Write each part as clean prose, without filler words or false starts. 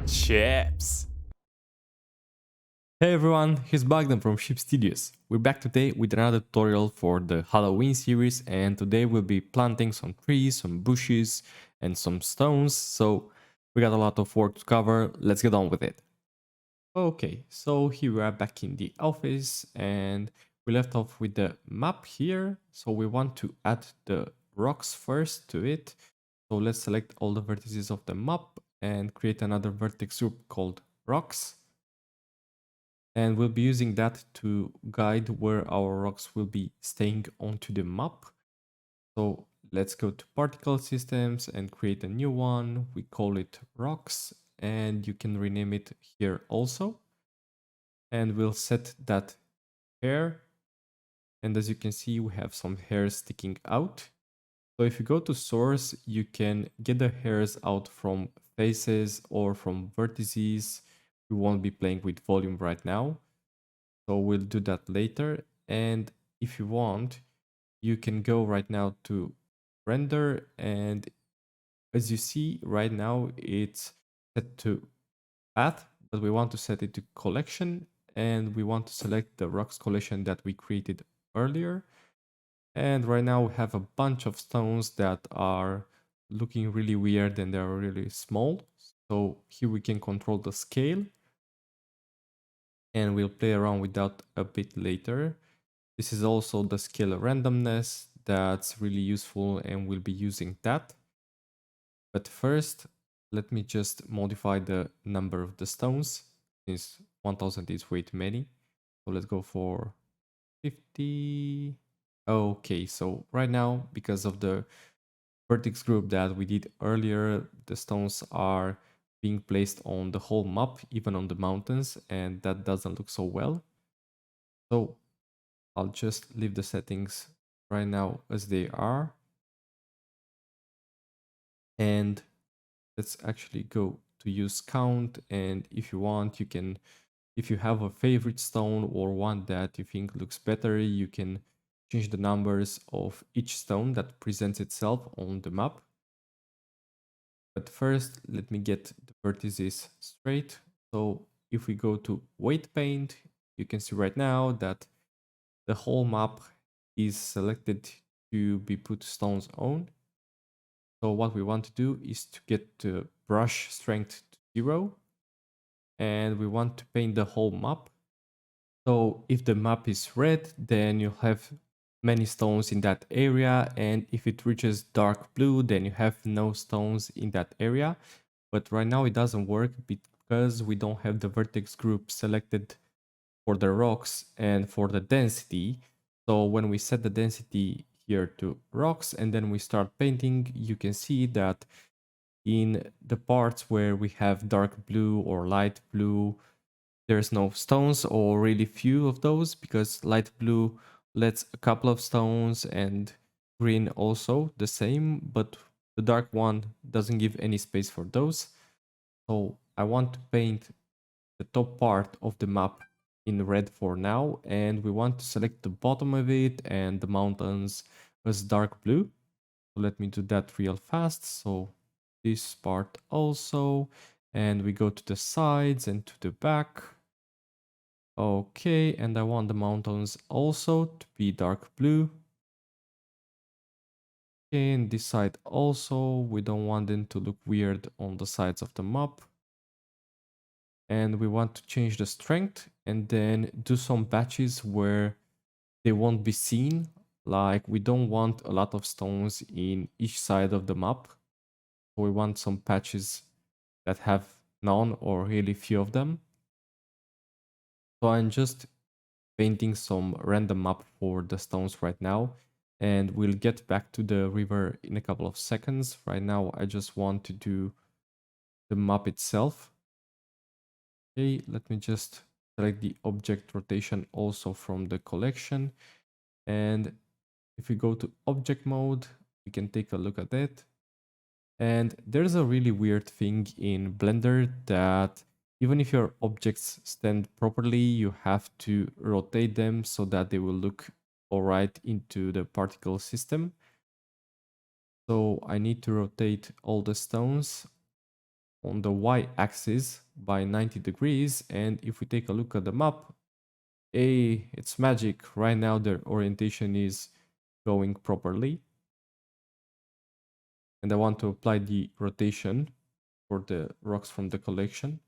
Chips. Hey everyone, here's Bogdan from Ship Studios. We're back today with another tutorial for the Halloween series, and today we'll be planting some trees, some bushes, and some stones, so we got a lot of work to cover. Let's get on with it. Okay, so here we are back in the office, and we left off with the map here. So we want to add the rocks first to it. So let's select all the vertices of the map and create another vertex group called rocks. And we'll be using that to guide where our rocks will be staying onto the map. So let's go to particle systems and create a new one. We call it rocks, and you can rename it here also. And we'll set that hair. And as you can see, we have some hairs sticking out. So if you go to source, you can get the hairs out from faces or from vertices. We won't be playing with volume right now. So we'll do that later. And if you want, you can go right now to render. And as you see right now, it's set to path, but we want to set it to collection. And we want to select the rocks collection that we created earlier. And right now we have a bunch of stones that are looking really weird and they're really small. So here we can control the scale. And we'll play around with that a bit later. This is also the scale randomness that's really useful, and we'll be using that. But first, let me just modify the number of the stones, since 1000 is way too many. So let's go for 50. Okay, so right now, because of the vertex group that we did earlier, the stones are being placed on the whole map, even on the mountains, and that doesn't look so well. So I'll just leave the settings right now as they are. And let's actually go to use count. And if you want, you can, if you have a favorite stone or one that you think looks better, you can change the numbers of each stone that presents itself on the map. But first, let me get the vertices straight. So if we go to weight paint, you can see right now that the whole map is selected to be put stones on. So what we want to do is to get the brush strength to 0, and we want to paint the whole map. So if the map is red, then you have many stones in that area, and if it reaches dark blue, then you have no stones in that area. But right now it doesn't work because we don't have the vertex group selected for the rocks and for the density. So when we set the density here to rocks and then we start painting, you can see that in the parts where we have dark blue or light blue, there's no stones or really few of those, because light blue lets a couple of stones and green also the same, but the dark one doesn't give any space for those. So I want to paint the top part of the map in red for now, and we want to select the bottom of it and the mountains as dark blue. So let me do that real fast. So this part also, and we go to the sides and to the back. Okay, and I want the mountains also to be dark blue. Okay, and this side also, we don't want them to look weird on the sides of the map. And we want to change the strength and then do some patches where they won't be seen. Like we don't want a lot of stones in each side of the map. We want some patches that have none or really few of them. So I'm just painting some random map for the stones right now, and we'll get back to the river in a couple of seconds. Right now I just want to do the map itself. Okay, let me just select the object rotation also from the collection, and if we go to object mode, we can take a look at it. And there's a really weird thing in Blender that even if your objects stand properly, you have to rotate them so that they will look all right into the particle system. So I need to rotate all the stones on the y-axis by 90 degrees. And if we take a look at the map, hey, it's magic. Right now the orientation is going properly. And I want to apply the rotation for the rocks from the collection.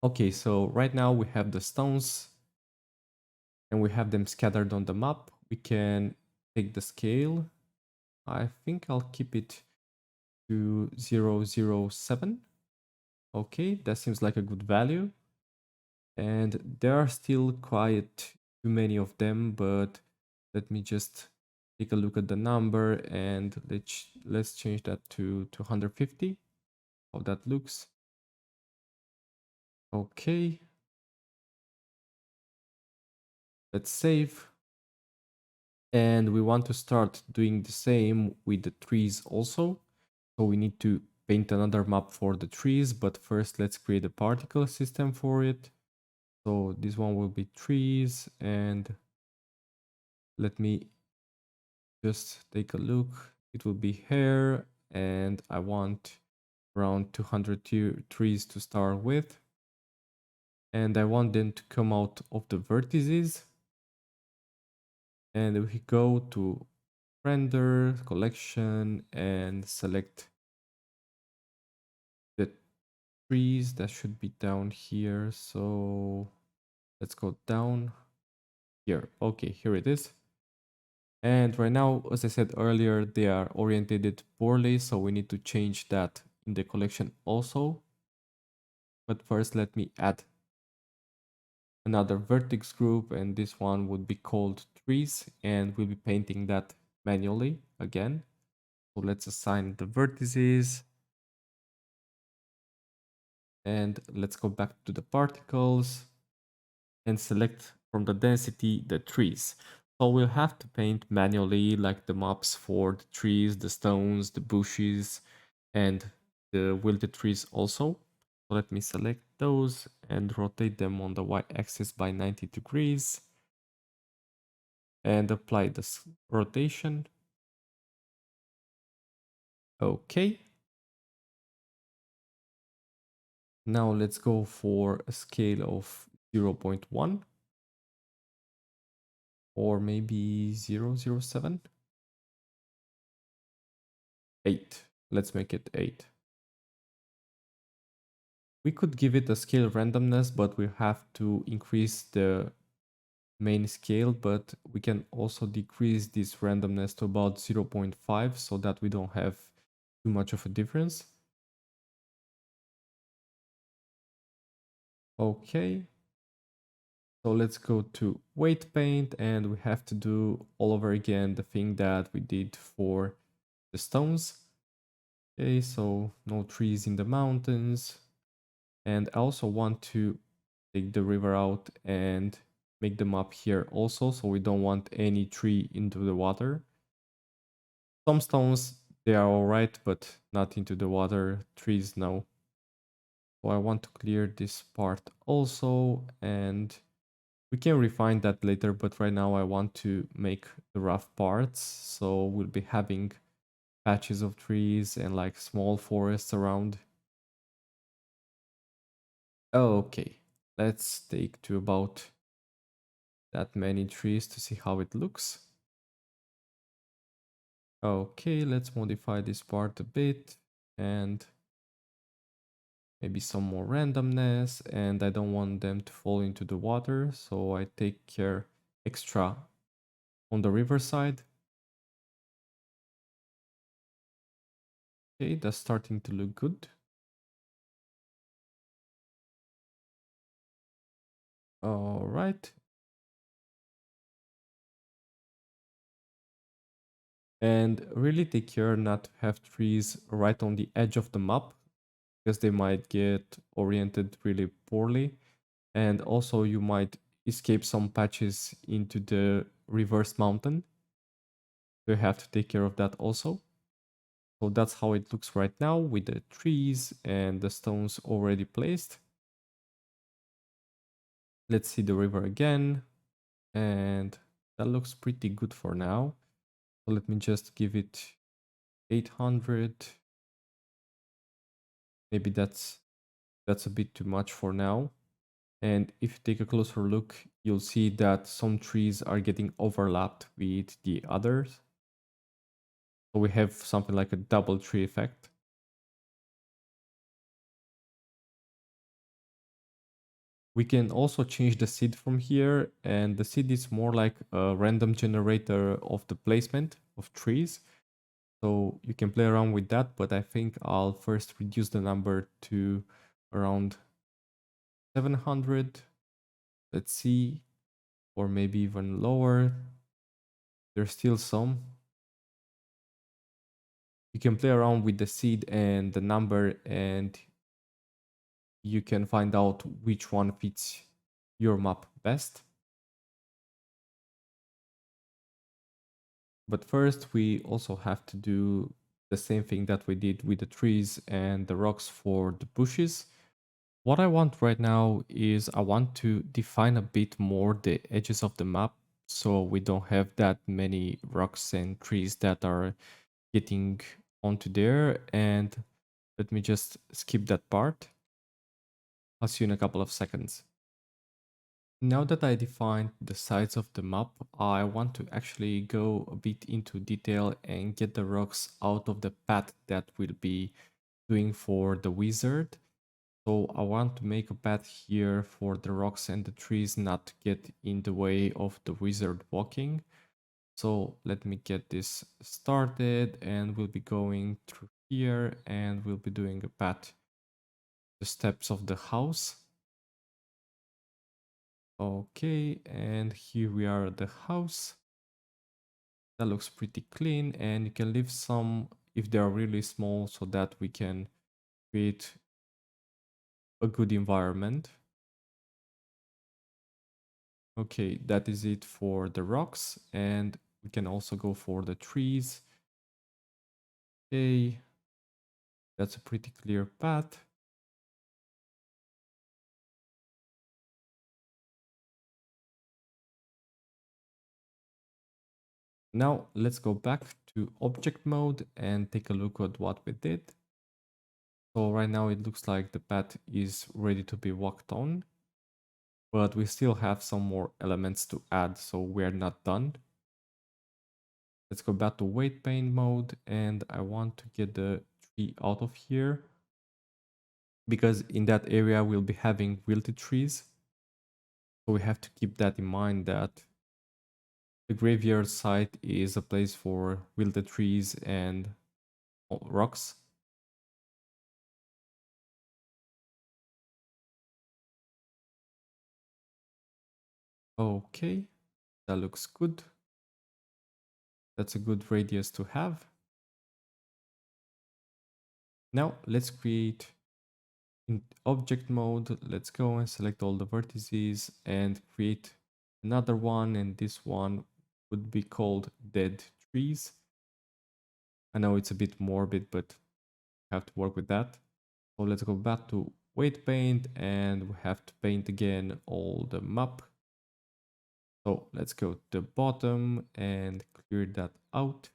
Okay, so right now we have the stones and we have them scattered on the map. We can take the scale. I think I'll keep it to 0.007. Okay, that seems like a good value. And there are still quite too many of them, but let me just take a look at the number and let's change that to 250. How that looks. Okay. Let's save. And we want to start doing the same with the trees also. So we need to paint another map for the trees, but first let's create a particle system for it. So this one will be trees, and let me just take a look. It will be hair, and I want around 200 trees to start with. And I want them to come out of the vertices. And we go to render, collection, and select the trees that should be down here. So let's go down here. Okay, here it is. And right now, as I said earlier, they are oriented poorly, so we need to change that in the collection also. But first, let me add another vertex group, and this one would be called trees, and we'll be painting that manually again. So let's assign the vertices. And let's go back to the particles and select from the density the trees. So we'll have to paint manually like the maps for the trees, the stones, the bushes, and the wilted trees also. So let me select those and rotate them on the y-axis by 90 degrees and apply this rotation. Okay. Now let's go for a scale of 0.1 or maybe 0.007. 8. Let's make it 8. We could give it a scale randomness, but we have to increase the main scale, but we can also decrease this randomness to about 0.5 so that we don't have too much of a difference. Okay. So let's go to weight paint and we have to do all over again the thing that we did for the stones. Okay, so no trees in the mountains. And I also want to take the river out and make them up here also, so we don't want any tree into the water. Some stones, they are alright, but not into the water. Trees, no. So I want to clear this part also, and we can refine that later, but right now I want to make the rough parts, so we'll be having patches of trees and like small forests around. Okay, let's take to about that many trees to see how it looks. Okay, let's modify this part a bit and maybe some more randomness, and I don't want them to fall into the water, so I take care extra on the riverside. Okay, that's starting to look good. All right. And really take care not to have trees right on the edge of the map because they might get oriented really poorly. And also you might escape some patches into the reverse mountain. So you have to take care of that also. So that's how it looks right now with the trees and the stones already placed. Let's see the river again. And that looks pretty good for now. So let me just give it 800. Maybe that's a bit too much for now. And if you take a closer look, you'll see that some trees are getting overlapped with the others. So we have something like a double tree effect. We can also change the seed from here, and the seed is more like a random generator of the placement of trees. So you can play around with that, but I think I'll first reduce the number to around 700. Let's see, or maybe even lower. There's still some. You can play around with the seed and the number, and you can find out which one fits your map best. But first, we also have to do the same thing that we did with the trees and the rocks for the bushes. What I want right now is I want to define a bit more the edges of the map so we don't have that many rocks and trees that are getting onto there. And let me just skip that part. I'll see you in a couple of seconds. Now that I defined the sides of the map, I want to actually go a bit into detail and get the rocks out of the path that we'll be doing for the wizard. So I want to make a path here for the rocks and the trees not to get in the way of the wizard walking. So let me get this started, and we'll be going through here and we'll be doing a path, the steps of the house. Okay, and here we are at the house. That looks pretty clean, and you can leave some if they are really small so that we can create a good environment. Okay, that is it for the rocks, and we can also go for the trees. Okay, that's a pretty clear path. Now let's go back to object mode and take a look at what we did. So right now it looks like the path is ready to be walked on, but we still have some more elements to add, so we're not done. Let's go back to weight paint mode, and I want to get the tree out of here because in that area we'll be having wilted trees. So we have to keep that in mind, that the graveyard site is a place for wilted trees and rocks. Okay, that looks good. That's a good radius to have. Now let's create in object mode. Let's go and select all the vertices and create another one, and this one would be called dead trees. I know it's a bit morbid, but we have to work with that. So let's go back to weight paint, and we have to paint again all the map. So let's go to the bottom and clear that out.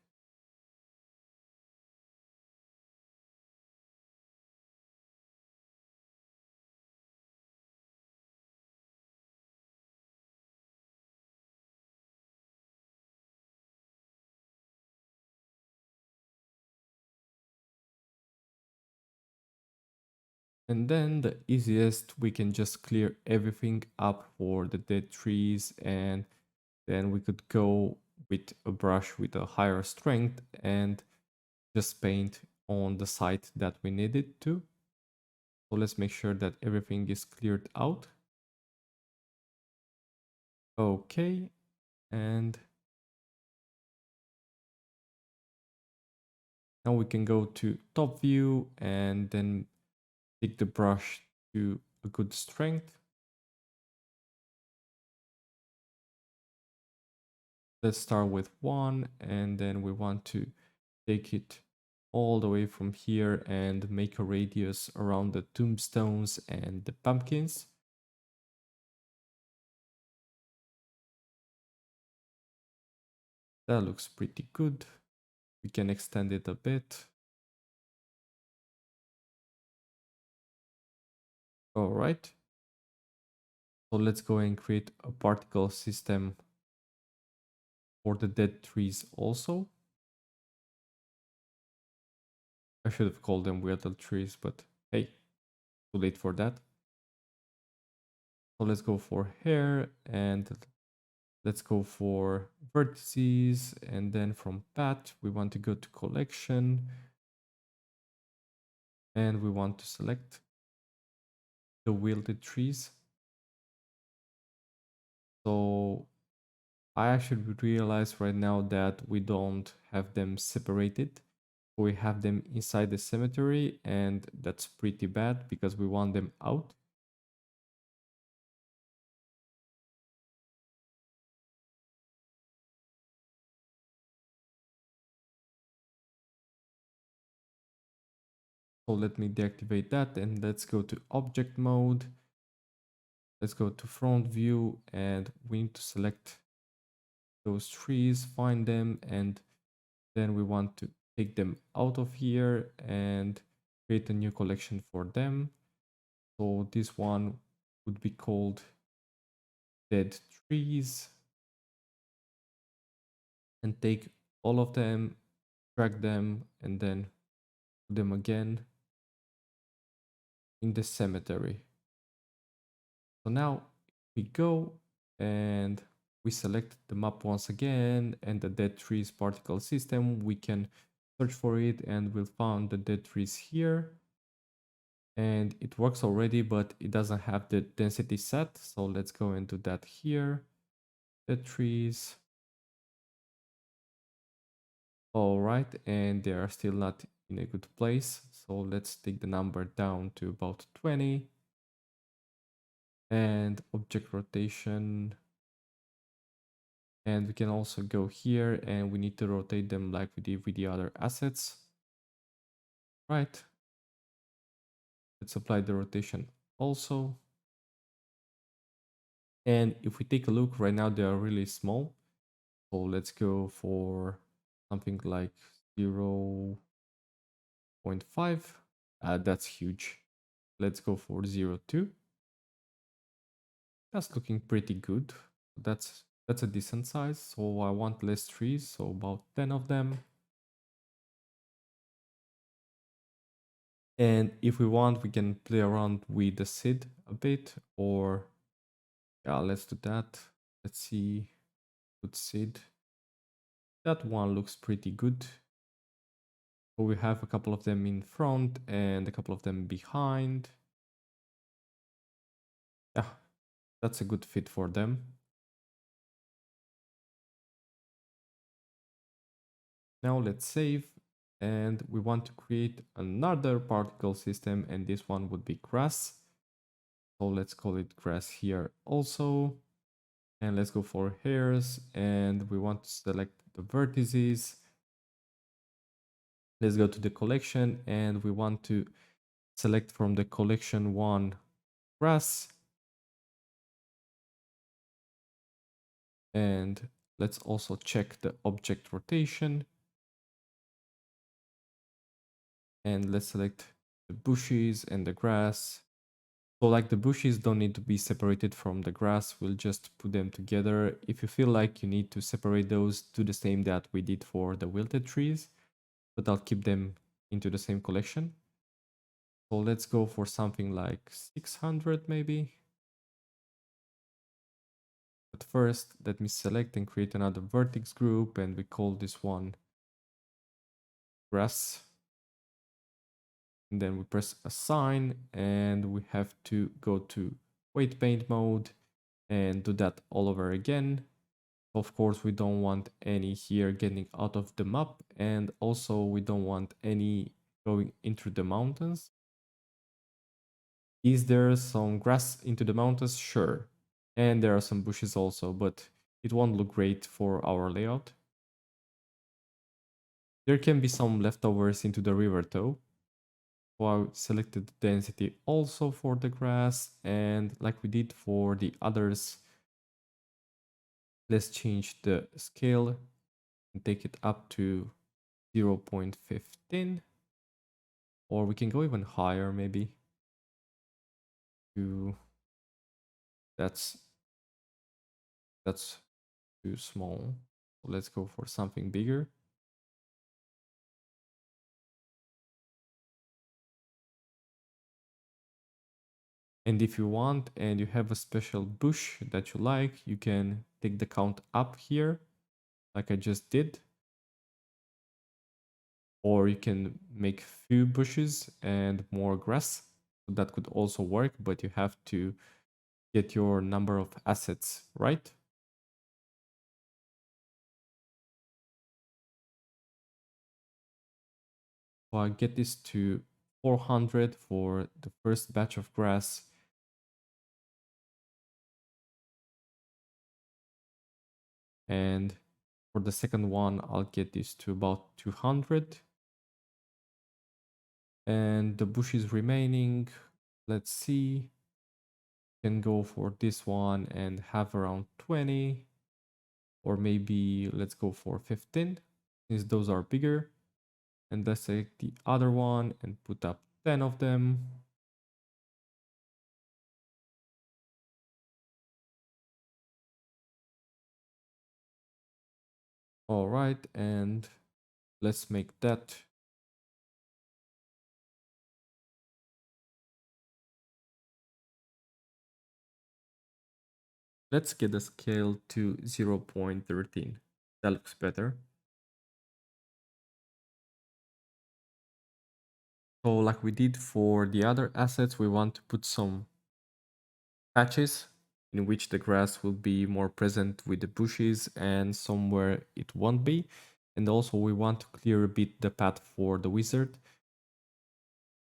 And then the easiest, we can just clear everything up for the dead trees, and then we could go with a brush with a higher strength and just paint on the site that we needed to. So let's make sure that everything is cleared out. Okay, and now we can go to top view and then take the brush to a good strength. Let's start with 1, and then we want to take it all the way from here and make a radius around the tombstones and the pumpkins. That looks pretty good. we can extend it a bit. All right. So let's go and create a particle system for the dead trees also. I should have called them Wilted trees, but hey, too late for that. So let's go for hair and let's go for vertices. And then from path, we want to go to collection and we want to select the Wilted trees. So I actually realize right now that we don't have them separated. We have them inside the cemetery, and that's pretty bad because we want them out. So let me deactivate that and let's go to object mode. Let's go to front view and we need to select those trees, find them, and then we want to take them out of here and create a new collection for them. So this one would be called dead trees, and take all of them, drag them, and then put them again in the cemetery. So now we go and we select the map once again and the dead trees particle system. We can search for it and we'll find the dead trees here. And it works already, but it doesn't have the density set. So let's go and do that here. Dead trees. All right, and they are still not in a good place. So let's take the number down to about 20. And object rotation. And we can also go here and we need to rotate them like we did with the other assets. Right. Let's apply the rotation also. And if we take a look right now, they are really small. So let's go for something like 0 0.5. That's huge. Let's go for 0.2. That's looking pretty good. That's a decent size. So I want less trees, so about 10 of them. And if we want, we can play around with the SID a bit, or yeah, let's do that. Let's see, good SID. That one looks pretty good. So we have a couple of them in front and a couple of them behind. Yeah, that's a good fit for them. Now let's save, and we want to create another particle system, and this one would be grass. So let's call it grass here also. And let's go for hairs, and we want to select the vertices. Let's go to the collection, and we want to select from the collection one grass. And let's also check the object rotation. And let's select the bushes and the grass. So like the bushes don't need to be separated from the grass, we'll just put them together. If you feel like you need to separate those, do the same that we did for the wilted trees, but I'll keep them into the same collection. So let's go for something like 600 maybe. But first, let me select and create another vertex group, and we call this one grass. And then we press assign, and we have to go to weight paint mode and do that all over again. Of course, we don't want any here getting out of the map, and also we don't want any going into the mountains. Is there some grass into the mountains? Sure. And there are some bushes also, but it won't look great for our layout. There can be some leftovers into the river though. So I selected the density also for the grass, and like we did for the others, let's change the scale and take it up to 0.15, or we can go even higher maybe to that's too small. So let's go for something bigger. And if you want and you have a special bush that you like, you can take the count up here like I just did. Or you can make few bushes and more grass. So that could also work, but you have to get your number of assets right. So I get this to 400 for the first batch of grass. And for the second one, I'll get this to about 200. And the bushes remaining, let's see, can go for this one and have around 20. Or maybe let's go for 15, since those are bigger. And let's take the other one and put up 10 of them. All right, and let's make that. Let's get the scale to 0.13. That looks better. So like we did for the other assets, we want to put some patches in which the grass will be more present with the bushes and somewhere it won't be. And also we want to clear a bit the path for the wizard.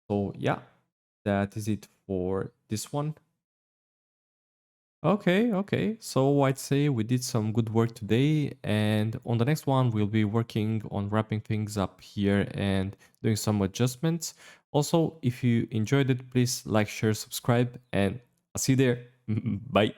So yeah, that is it for this one. Okay. So I'd say we did some good work today, and on the next one, we'll be working on wrapping things up here and doing some adjustments. Also, if you enjoyed it, please like, share, subscribe, and I'll see you there. Bye.